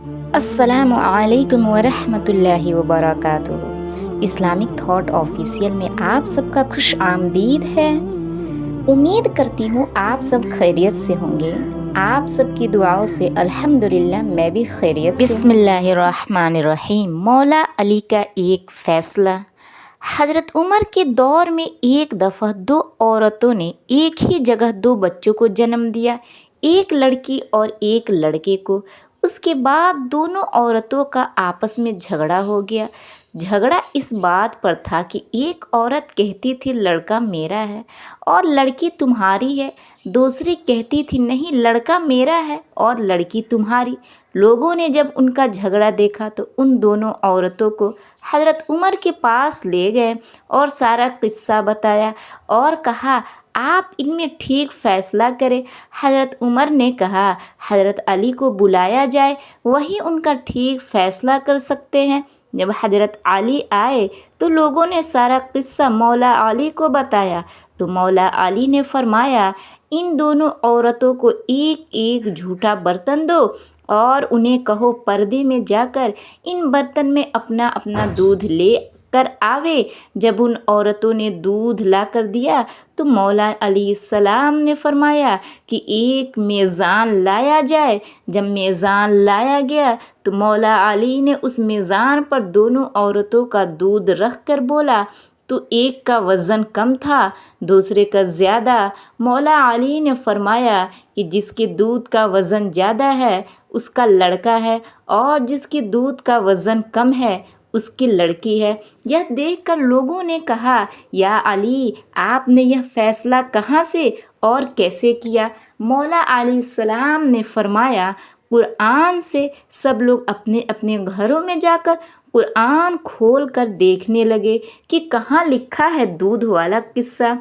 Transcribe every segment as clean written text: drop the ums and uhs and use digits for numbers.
السلام علیکم ورحمۃ اللہ وبرکاتہ۔ اسلامک تھاٹ آفیشیل میں آپ سب کا خوش آمدید ہے۔ امید کرتی ہوں آپ سب خیریت سے ہوں گے۔ آپ سب کی دعاؤں سے الحمدللہ میں بھی خیریت سے ہوں۔ بسم اللہ الرحمن الرحیم۔ مولا علی کا ایک فیصلہ۔ حضرت عمر کے دور میں ایک دفعہ دو عورتوں نے ایک ہی جگہ دو بچوں کو جنم دیا، ایک لڑکی اور ایک لڑکے کو۔ اس کے بعد دونوں عورتوں کا آپس میں جھگڑا ہو گیا۔ جھگڑا اس بات پر تھا کہ ایک عورت کہتی تھی لڑکا میرا ہے اور لڑکی تمہاری ہے، دوسری کہتی تھی نہیں لڑکا میرا ہے اور لڑکی تمہاری۔ لوگوں نے جب ان کا جھگڑا دیکھا تو ان دونوں عورتوں کو حضرت عمر کے پاس لے گئے اور سارا قصہ بتایا اور کہا آپ ان میں ٹھیک فیصلہ کریں۔ حضرت عمر نے کہا حضرت علی کو بلایا جائے، وہی ان کا ٹھیک فیصلہ کر سکتے ہیں۔ جب حضرت علی آئے تو لوگوں نے سارا قصہ مولا علی کو بتایا تو مولا علی نے فرمایا ان دونوں عورتوں کو ایک ایک جھوٹا برتن دو اور انہیں کہو پردے میں جا کر ان برتن میں اپنا اپنا دودھ لے کر آوے۔ جب ان عورتوں نے دودھ لا کر دیا تو مولا علیہ السلام نے فرمایا کہ ایک میزان لایا جائے۔ جب میزان لایا گیا تو مولا علی نے اس میزان پر دونوں عورتوں کا دودھ رکھ کر بولا تو ایک کا وزن کم تھا دوسرے کا زیادہ۔ مولا علی نے فرمایا کہ جس کے دودھ کا وزن زیادہ ہے اس کا لڑکا ہے اور جس کے دودھ کا وزن کم ہے اس کی لڑکی ہے۔ یہ دیکھ کر لوگوں نے کہا یا علی آپ نے یہ فیصلہ کہاں سے اور کیسے کیا؟ مولا علیہ السلام نے فرمایا قرآن سے۔ سب لوگ اپنے اپنے گھروں میں جا کر قرآن کھول کر دیکھنے لگے کہ کہاں لکھا ہے دودھ والا قصہ۔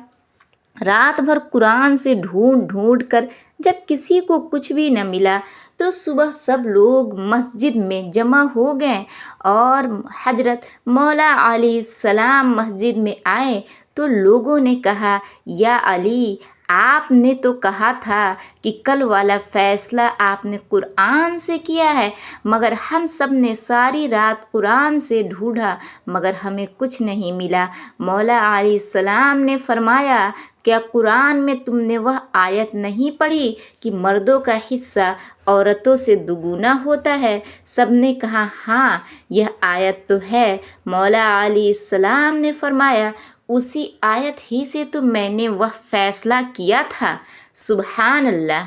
رات بھر قرآن سے ڈھونڈ ڈھونڈ کر جب کسی کو کچھ بھی نہ ملا تو صبح سب لوگ مسجد میں جمع ہو گئے اور حضرت مولا علیہ السلام مسجد میں آئے تو لوگوں نے کہا یا علی آپ نے تو کہا تھا کہ کل والا فیصلہ آپ نے قرآن سے کیا ہے، مگر ہم سب نے ساری رات قرآن سے ڈھونڈا مگر ہمیں کچھ نہیں ملا۔ مولا علیہ السلام نے فرمایا کیا قرآن میں تم نے وہ آیت نہیں پڑھی کہ مردوں کا حصہ عورتوں سے دوگنا ہوتا ہے؟ سب نے کہا ہاں یہ آیت تو ہے۔ مولا علیہ السلام نے فرمایا اسی آیت ہی سے تو میں نے وہ فیصلہ کیا تھا۔ سبحان اللہ۔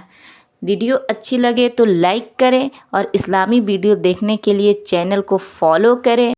ویڈیو اچھی لگے تو لائک کریں اور اسلامی ویڈیو دیکھنے کے لیے چینل کو فالو کریں۔